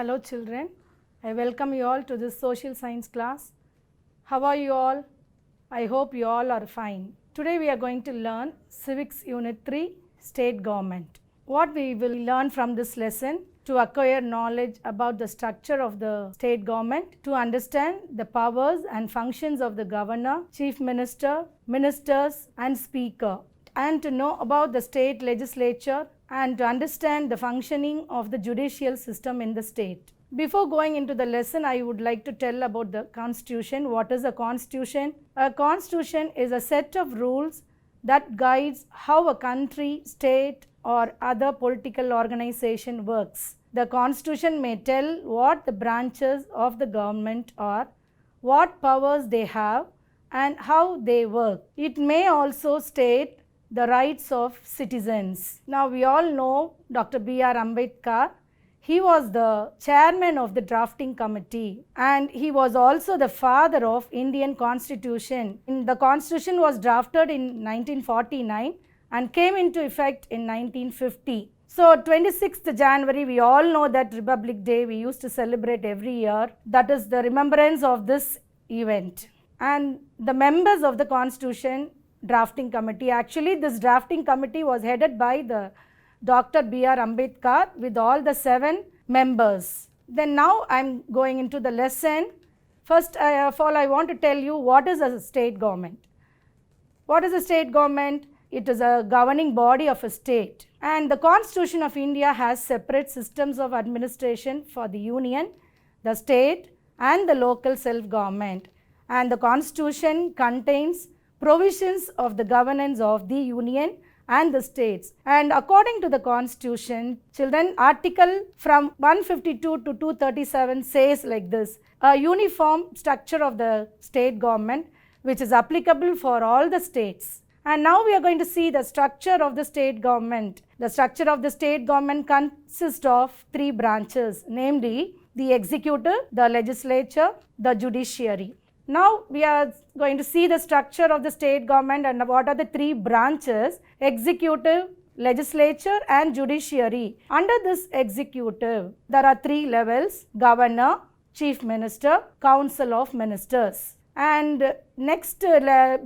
Hello children, I welcome you all to this social science class. How are you all? I hope you all are fine. Today we are going to learn Civics Unit 3, State Government. What we will learn from this lesson: to acquire knowledge about the structure of the state government, to understand the powers and functions of the governor, chief minister, ministers and speaker, and to know about the state legislature and to understand the functioning of the judicial system in the state. Before going into the lesson, I would like to tell about the constitution. What is a constitution? A constitution is a set of rules that guides how a country, state or other political organization works. The constitution may tell what the branches of the government are, what powers they have and how they work. It may also state the rights of citizens. Now we all know Dr. B.R. Ambedkar. He was the chairman of the drafting committee and he was also the father of Indian Constitution. The Constitution was drafted in 1949 and came into effect in 1950. So 26th January, we all know that Republic Day we used to celebrate every year. That is the remembrance of this event. And the members of the Constitution drafting committee, actually this drafting committee was headed by the Dr. B.R. Ambedkar with all the 7 members. Then now I am going into the lesson. First of all, I want to tell you what is a state government. What is a state government? It is a governing body of a state. And the Constitution of India has separate systems of administration for the union, the state and the local self-government. And the Constitution contains provisions of the governance of the union and the states. And according to the Constitution, children, article from 152 to 237 says like this: a uniform structure of the state government which is applicable for all the states. And now we are going to see the structure of the state government. The structure of the state government consists of 3 branches, namely the executive, the legislature, the judiciary. Now we are going to see the structure of the state government and what are the 3 branches: executive, legislature and judiciary. Under this executive, there are 3 levels: governor, chief minister, council of ministers. And next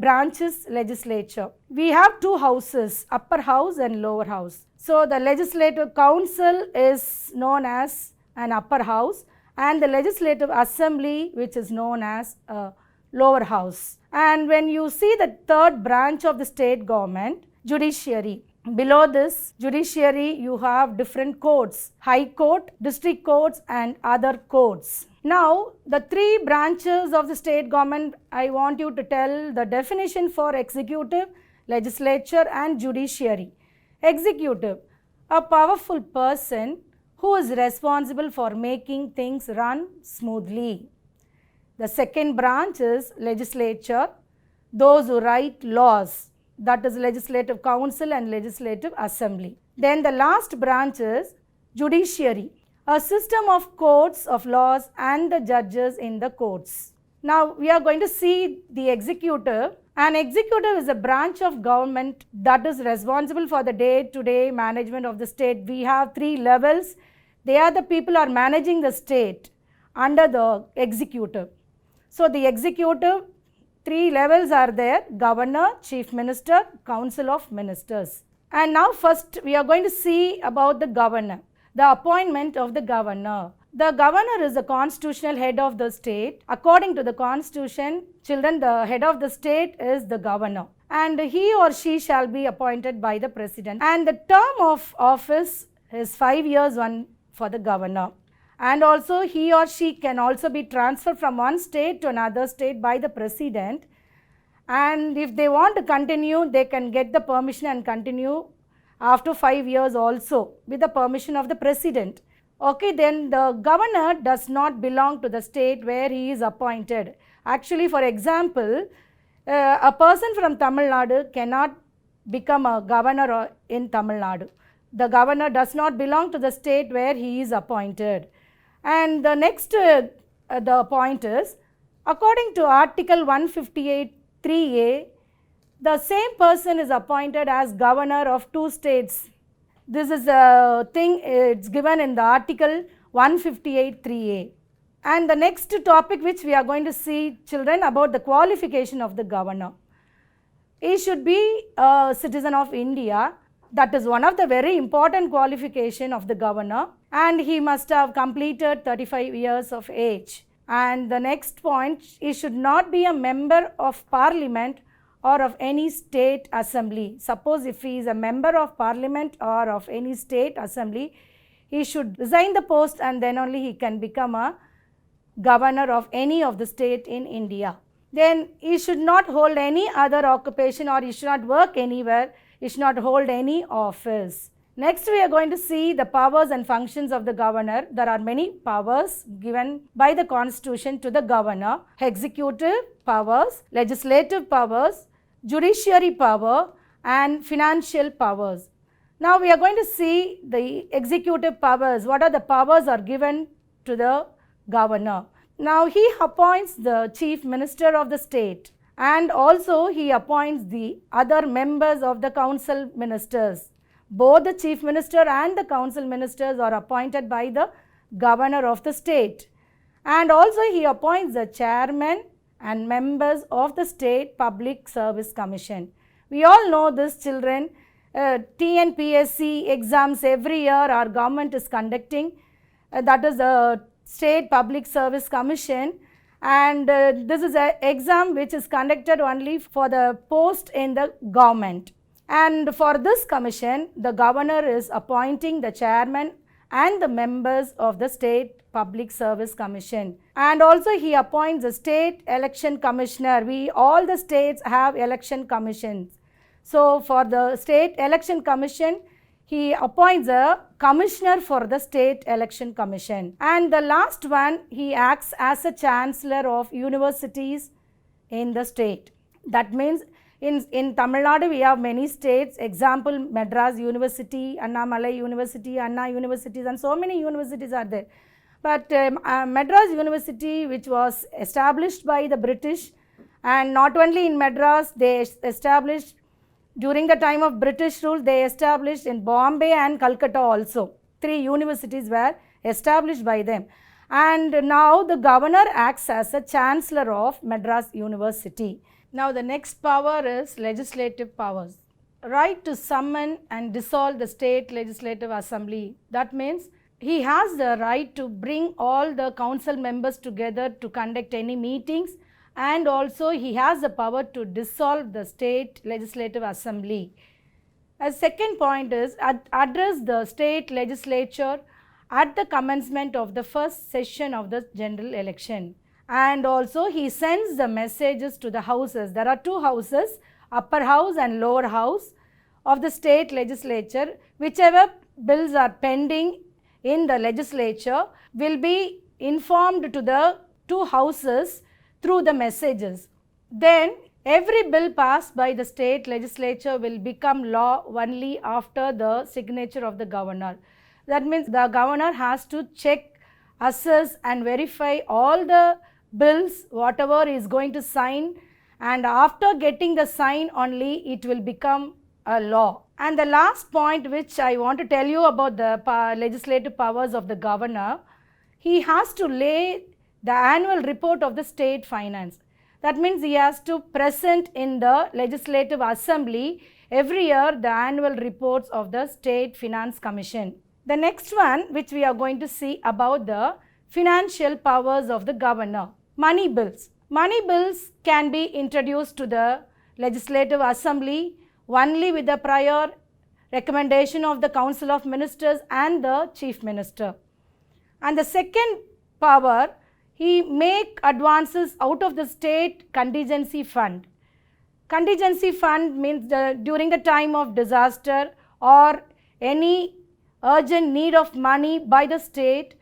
branch is legislature. We have 2 houses, upper house and lower house. So the legislative council is known as an upper house and the legislative assembly which is known as a lower house. And when you see the 3rd branch of the state government, judiciary. Below this judiciary you have different courts: high court, district courts and other courts. Now the 3 branches of the state government, I want you to tell the definition for executive, legislature and judiciary. Executive: a powerful person who is responsible for making things run smoothly. The 2nd branch is legislature, those who write laws, that is legislative council and legislative assembly. Then the last branch is judiciary, a system of courts of laws and the judges in the courts. Now we are going to see the executive. An executive is a branch of government that is responsible for the day-to-day management of the state. We have 3 levels. They are the people who are managing the state under the executive. So the executive, 3 levels are there: governor, chief minister, council of ministers. And now first we are going to see about the governor, the appointment of the governor. The governor is the constitutional head of the state. According to the constitution, children, the head of the state is the governor and he or she shall be appointed by the president. And the term of office is 5 years one for the governor. And also he or she can also be transferred from one state to another state by the president. And if they want to continue, they can get the permission and continue after 5 years also with the permission of the president. Okay, then the governor does not belong to the state where he is appointed. Actually, for example, a person from Tamil Nadu cannot become a governor in Tamil Nadu. The governor does not belong to the state where he is appointed. And the next the point is, according to article 158(3)(a), the same person is appointed as governor of 2 states. This is a thing, it's given in the article 158(3)(a). And the next topic which we are going to see, children, about the qualification of the governor. He should be a citizen of India. That is one of the very important qualification of the governor, and he must have completed 35 years of age. And the next point, he should not be a member of parliament or of any state assembly. Suppose if he is a member of parliament or of any state assembly, he should resign the post and then only he can become a governor of any of the state in India. Then he should not hold any other occupation, or he should not work anywhere, he should not hold any office. Next we are going to see the powers and functions of the governor. There are many powers given by the constitution to the governor: executive powers, legislative powers, judiciary power, and financial powers. Now we are going to see the executive powers. What are the powers are given to the governor? Now he appoints the chief minister of the state, and also he appoints the other members of the council ministers. Both the chief minister and the council ministers are appointed by the governor of the state, and also he appoints the chairman and members of the state public service commission. We all know this, children. TNPSC exams every year our government is conducting, that is the State Public Service Commission, and this is an exam which is conducted only for the post in the government. And for this commission, the governor is appointing the chairman and the members of the State Public Service Commission, and also he appoints the State Election Commissioner. All the states have election commissions. So for the State Election Commission, he appoints a commissioner for the State Election Commission. And the last one, he acts as a chancellor of universities in the state. That means in Tamil Nadu we have many states, example Madras University, Annamalai University, Anna Universities, and so many universities are there. But Madras University, which was established by the British, and not only in Madras, they established during the time of British rule, they established in Bombay and Calcutta also. 3 universities were established by them. And now the governor acts as a chancellor of Madras University. Now the next power is legislative powers. Right to summon and dissolve the state legislative assembly. That means he has the right to bring all the council members together to conduct any meetings, and also he has the power to dissolve the state legislative assembly. A second point is address the state legislature at the commencement of the first session of the general election. And also he sends the messages to the houses. There are 2 houses, upper house and lower house of the state legislature. Whichever bills are pending in the legislature will be informed to the 2 houses through the messages. Then every bill passed by the state legislature will become law only after the signature of the governor. That means the governor has to check, assess and verify all the bills whatever is going to sign, and after getting the sign only it will become a law. And the last point which I want to tell you about the legislative powers of the governor, he has to lay the annual report of the state finance. That means he has to present in the legislative assembly every year the annual reports of the State Finance Commission. The next one which we are going to see about the financial powers of the governor. Money bills. Money bills can be introduced to the legislative assembly only with the prior recommendation of the Council of Ministers and the Chief Minister. And the second power, he make advances out of the state contingency fund. Contingency fund means during the time of disaster or any urgent need of money by the state,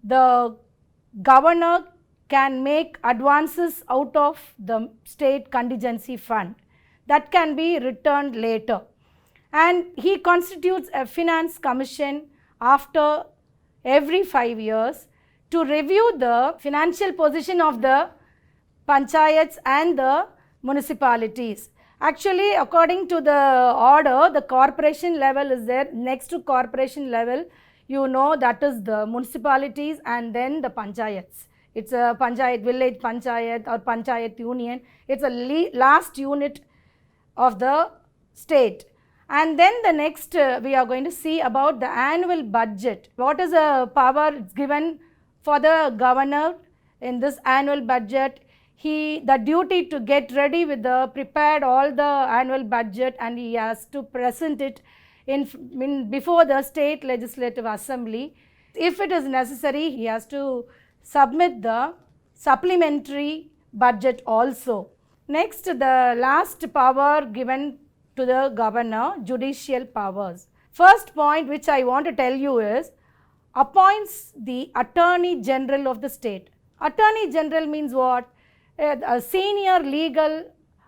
the governor can make advances out of the state contingency fund that can be returned later. And he constitutes a finance commission after every 5 years to review the financial position of the panchayats and the municipalities. Actually, according to the order, the corporation level is there. Next to corporation level, you know that is the municipalities and then the panchayats. It's a panchayat, village panchayat or panchayat union. It's a last unit of the state. And then the next we are going to see about the annual budget. What is the power given for the governor in this annual budget? The duty to get ready with the prepared all the annual budget, and he has to present it before the state legislative assembly. If it is necessary, he has to submit the supplementary budget also. Next, the last power given to the governor, judicial powers. First point which I want to tell you is, appoints the Attorney General of the state. Attorney General means what? A senior legal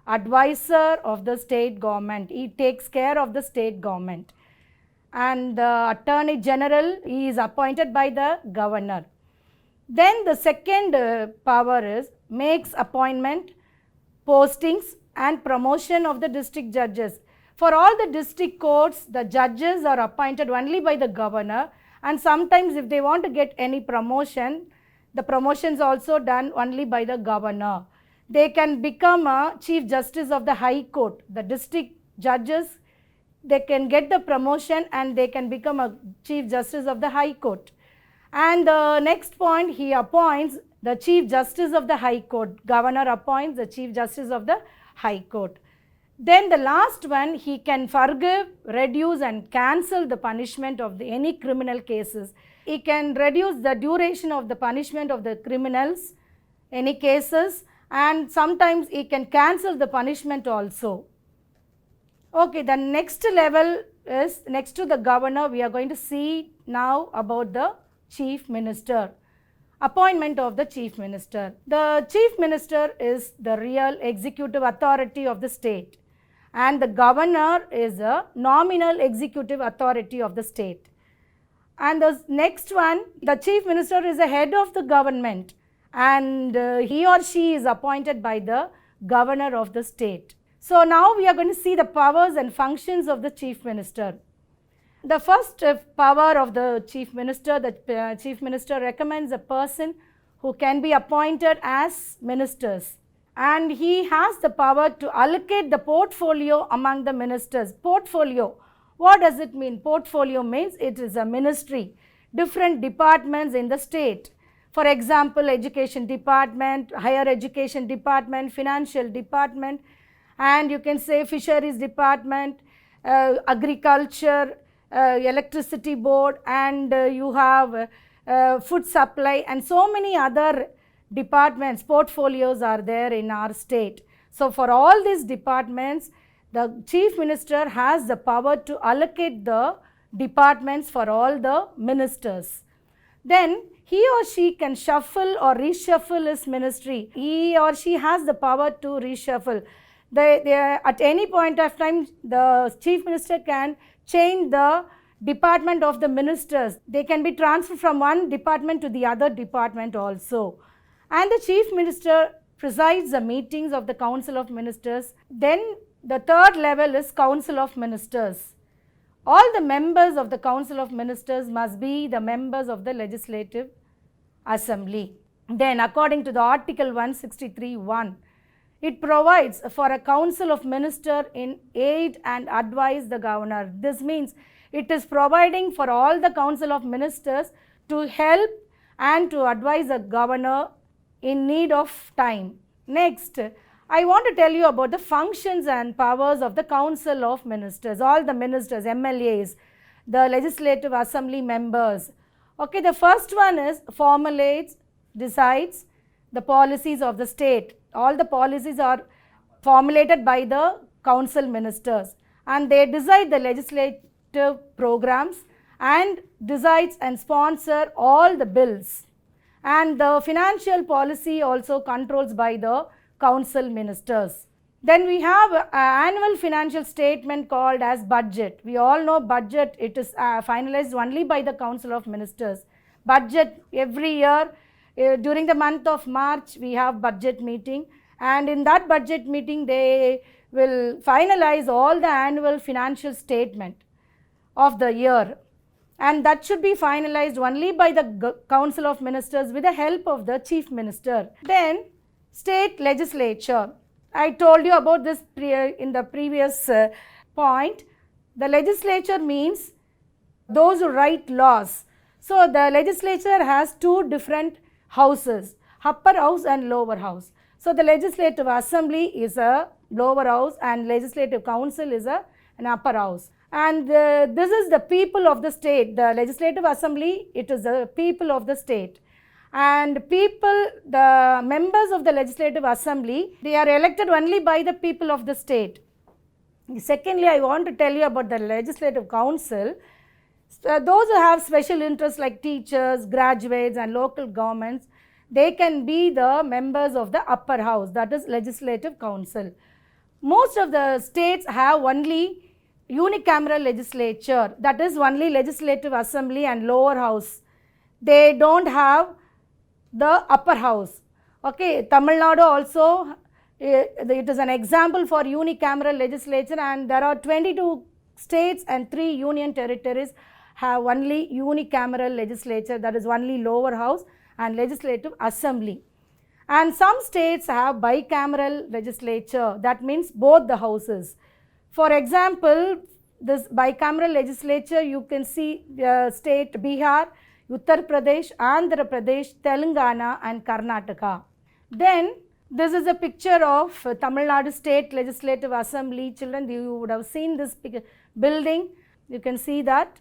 advisor of the state government. He takes care of the state government. And the Attorney General, he is appointed by the governor. Then the second power is, makes appointment, postings and promotion of the district judges. For all the district courts, the judges are appointed only by the governor, and sometimes if they want to get any promotion, the promotion is also done only by the governor. They can become a Chief Justice of the High Court. The district judges, they can get the promotion and they can become a Chief Justice of the High Court. And the next point, he appoints the Chief Justice of the High Court. Governor appoints the Chief Justice of the High Court. Then the last one, he can forgive, reduce and cancel the punishment of any criminal cases. He can reduce the duration of the punishment of the criminals, any cases, and sometimes he can cancel the punishment also. Okay, the next level is, next to the governor, we are going to see now about the Chief Minister. Appointment of the Chief Minister. The Chief Minister is the real executive authority of the state, and the governor is a nominal executive authority of the state. And the next one, the Chief Minister is the head of the government, and he or she is appointed by the governor of the state. So now we are going to see the powers and functions of the Chief Minister. The first power of the Chief Minister, the Chief Minister recommends a person who can be appointed as ministers, and he has the power to allocate the portfolio among the ministers. Portfolio, what does it mean? Portfolio means it is a ministry, different departments in the state. For example, education department, higher education department, financial department, and you can say fisheries department, agriculture, electricity board, and you have food supply, and so many other departments, portfolios are there in our state. So for all these departments, the Chief Minister has the power to allocate the departments for all the ministers. Then he or she can shuffle or reshuffle his ministry. He or she has the power to reshuffle. At any point of time, the Chief Minister can change the department of the ministers. They can be transferred from one department to the other department also. And the Chief Minister presides the meetings of the Council of Ministers. Then the third level is Council of Ministers. All the members of the Council of Ministers must be the members of the Legislative Assembly. Then according to the Article 163(1), it provides for a Council of Ministers in aid and advise the governor. This means it is providing for all the Council of Ministers to help and to advise the governor in need of time. Next, I want to tell you about the functions and powers of the Council of Ministers. All the ministers, MLAs, the Legislative Assembly members. Okay, the first one is formulates, decides the policies of the state. All the policies are formulated by the council ministers, and they decide the legislative programs and decides and sponsor all the bills. And the financial policy also controls by the council ministers. Then we have an annual financial statement called as budget. We all know budget, it is finalized only by the Council of Ministers. Budget every year, during the month of March, we have budget meeting, and in that budget meeting, they will finalize all the annual financial statement of the year. and that should be finalized only by the Council of Ministers with the help of the Chief Minister. Then state legislature. I told you about this in the previous point. The legislature means those who write laws. So the legislature has two different houses, upper house and lower house. So the legislative assembly is a lower house and legislative council is an upper house. And this is the people of the state. The legislative assembly, it is the people of the state. And the members of the legislative assembly, they are elected only by the people of the state. Secondly, I want to tell you about the legislative council. Those who have special interests like teachers, graduates and local governments, they can be the members of the upper house, that is legislative council. Most of the states have only unicameral legislature, that is only legislative assembly and lower house. They don't have the upper house. Okay, Tamil Nadu also, it is an example for unicameral legislature, and there are 22 states and 3 union territories have only unicameral legislature, that is only lower house and legislative assembly. And some states have bicameral legislature, that means both the houses. For example, this bicameral legislature, you can see the state Bihar, Uttar Pradesh, Andhra Pradesh, Telangana and Karnataka. Then this is a picture of Tamil Nadu State Legislative Assembly. Children, you would have seen this building. You can see that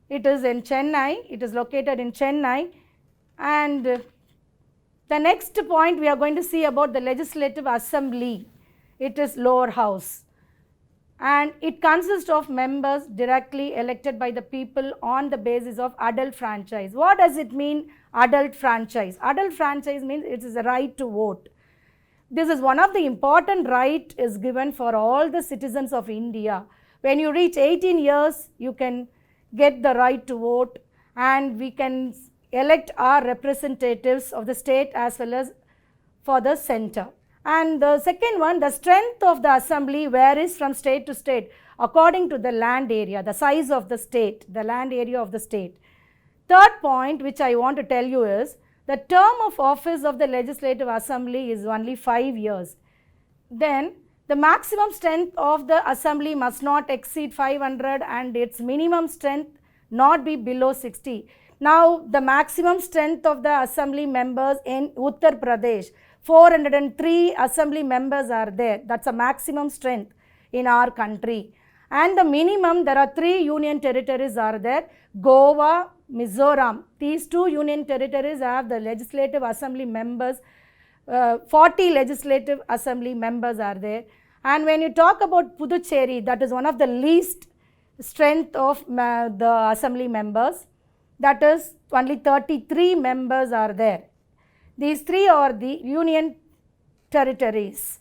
it is in Chennai. It is located in Chennai. And the next point we are going to see about the Legislative Assembly. It is lower house. And it consists of members directly elected by the people on the basis of adult franchise. What does it mean, adult franchise? Adult franchise means it is a right to vote. This is one of the important right is given for all the citizens of India. When you reach 18 years, you can get the right to vote, and we can elect our representatives of the state as well as for the center. And the second one, the strength of the assembly varies from state to state according to the land area, the size of the state, the land area of the state. Third point which I want to tell you is the term of office of the legislative assembly is only 5 years. Then the maximum strength of the assembly must not exceed 500 and its minimum strength not be below 60. Now the maximum strength of the assembly members in Uttar Pradesh, 403 assembly members are there. That's a maximum strength in our country. And the minimum, there are 3 union territories are there, Goa, Mizoram. These 2 union territories have the legislative assembly members, 40 legislative assembly members are there. And when you talk about Puducherry, that is one of the least strength of the assembly members, that is only 33 members are there. These 3 are the union territories.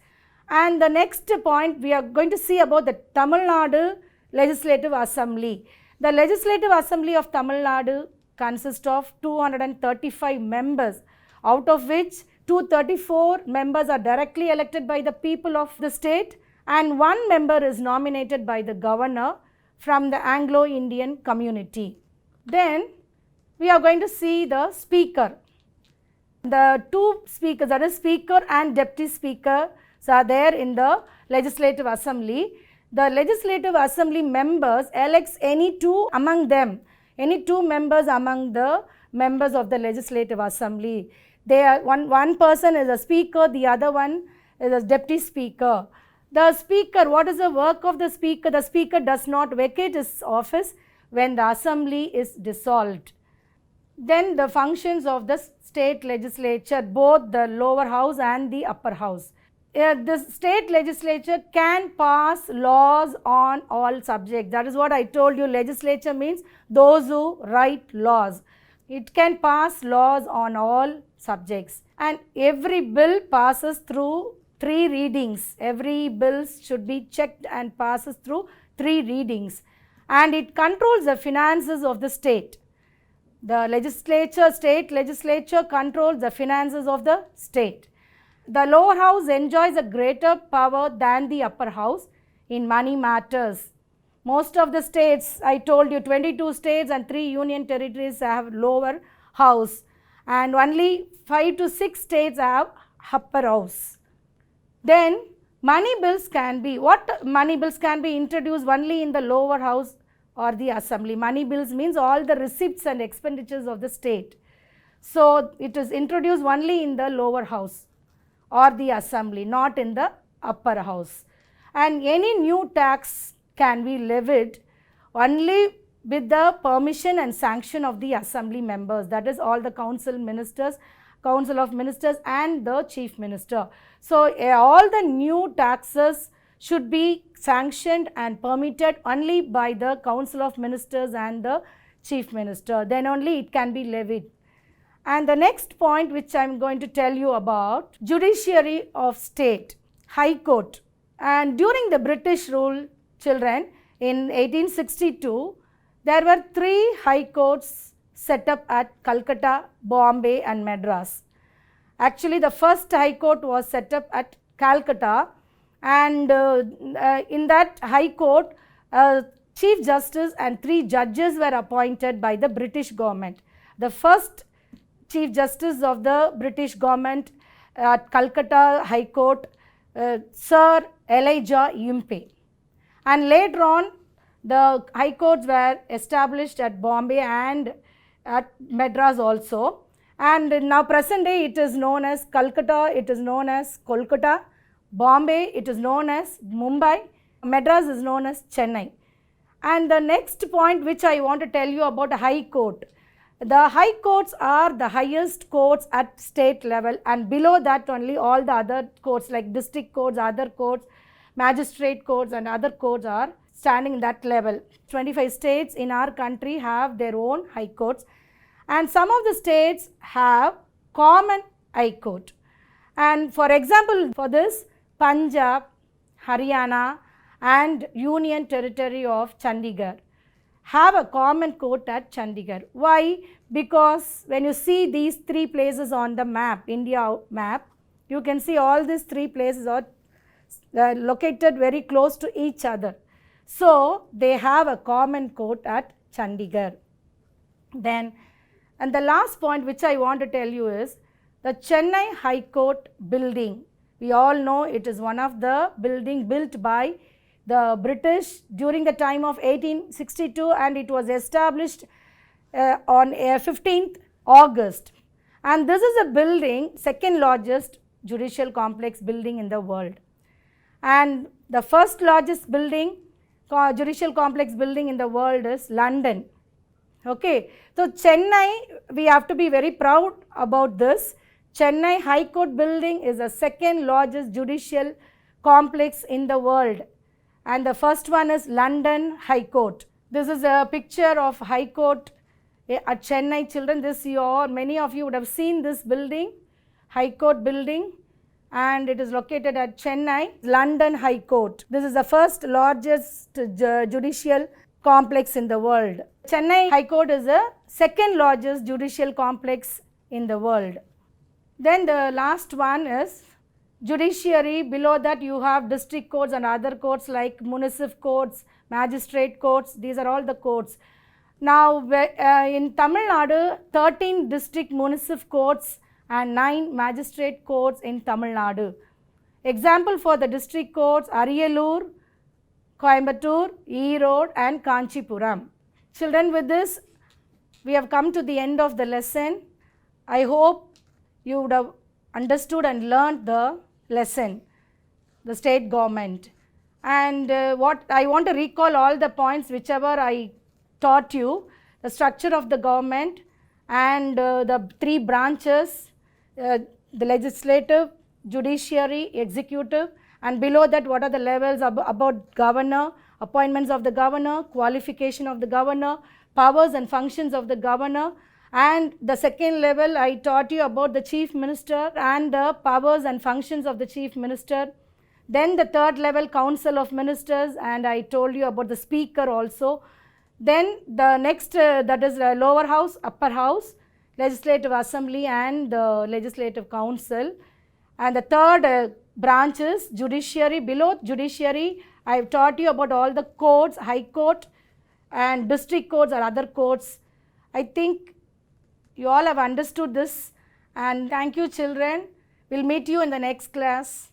And the next point we are going to see about the Tamil Nadu Legislative Assembly. The Legislative Assembly of Tamil Nadu consists of 235 members, out of which 234 members are directly elected by the people of the state and 1 member is nominated by the governor from the Anglo-Indian community. Then we are going to see the speaker. The 2 speakers, that is speaker and deputy speaker, are there in the legislative assembly. The legislative assembly members elects any 2 among them, any 2 members among the members of the legislative assembly. They are one person is a speaker, the other one is a deputy speaker. The speaker, what is the work of the speaker? The speaker does not vacate his office when the assembly is dissolved. Then the functions of the state legislature, both the lower house and the upper house. The state legislature can pass laws on all subjects. That is what I told you. Legislature means those who write laws. It can pass laws on all subjects. And every bill passes through 3 readings. Every bill should be checked and passes through 3 readings. And it controls the finances of the state. The legislature, state legislature controls the finances of the state. The lower house enjoys a greater power than the upper house in money matters. Most of the states, I told you 22 states and 3 union territories have lower house, and only 5 to 6 states have upper house. Then money bills can be, what money bills can be introduced only in the lower house or the assembly. Money bills means all the receipts and expenditures of the state. So it is introduced only in the lower house or the assembly, not in the upper house. And any new tax can be levied only with the permission and sanction of the assembly members, that is all the council of ministers and the chief minister. So all the new taxes should be sanctioned and permitted only by the council of ministers and the chief minister, then only it can be levied. And the next point which I am going to tell you about, judiciary of state, high court. And during the British rule, children, in 1862, there were 3 high courts set up at Calcutta, Bombay and Madras. Actually, the first high court was set up at Calcutta, and in that high court, chief justice and 3 judges were appointed by the British government. The first chief justice of the British government at Calcutta High Court, Sir Elijah Impey. And later on, the high courts were established at Bombay and at Madras also. And now present day it is known as Calcutta, it is known as Kolkata, Bombay it is known as Mumbai, Madras is known as Chennai. And the next point which I want to tell you about high court. The high courts are the highest courts at state level, and below that only all the other courts like district courts, other courts, magistrate courts and other courts are standing in that level. 25 states in our country have their own high courts, and some of the states have common high court. And for example, for this, Punjab, Haryana and Union Territory of Chandigarh have a common court at Chandigarh. Why? Because when you see these 3 places on the map, India map, you can see all these 3 places are located very close to each other. So they have a common court at Chandigarh. Then, and the last point which I want to tell you is the Chennai High Court building. We all know it is one of the building built by the British during the time of 1862, and it was established on 15th August. And this is a building, second largest judicial complex building in the world. And the first largest building, judicial complex building in the world is London. Okay, so Chennai, we have to be very proud about this. Chennai High Court building is the second largest judicial complex in the world, and the first one is London High Court. This is a picture of High Court at Chennai, children. This many of you would have seen this building, High Court building, and it is located at Chennai, London High Court. This is the first largest judicial complex in the world. Chennai High Court is the second largest judicial complex in the world. Then the last one is judiciary. Below that you have district courts and other courts like municipal courts, magistrate courts. These are all the courts. Now in Tamil Nadu, 13 district municipal courts and 9 magistrate courts in Tamil Nadu. Example for the district courts: Ariyalur, Coimbatore, Erode and Kanchipuram. Children, with this we have come to the end of the lesson. I hope you would have understood and learned the lesson, the state government. And what I want to recall all the points whichever I taught you: the structure of the government and the 3 branches, the legislative, judiciary, executive, and below that what are the levels about governor, appointments of the governor, qualification of the governor, powers and functions of the governor. And the second level I taught you about the chief minister and the powers and functions of the chief minister. Then the third level, council of ministers, and I told you about the speaker also. Then the next that is lower house, upper house, legislative assembly and the legislative council. And the third branches, judiciary. Below judiciary, I have taught you about all the courts, high court and district courts or other courts. I think you all have understood this, and thank you children. We'll meet you in the next class.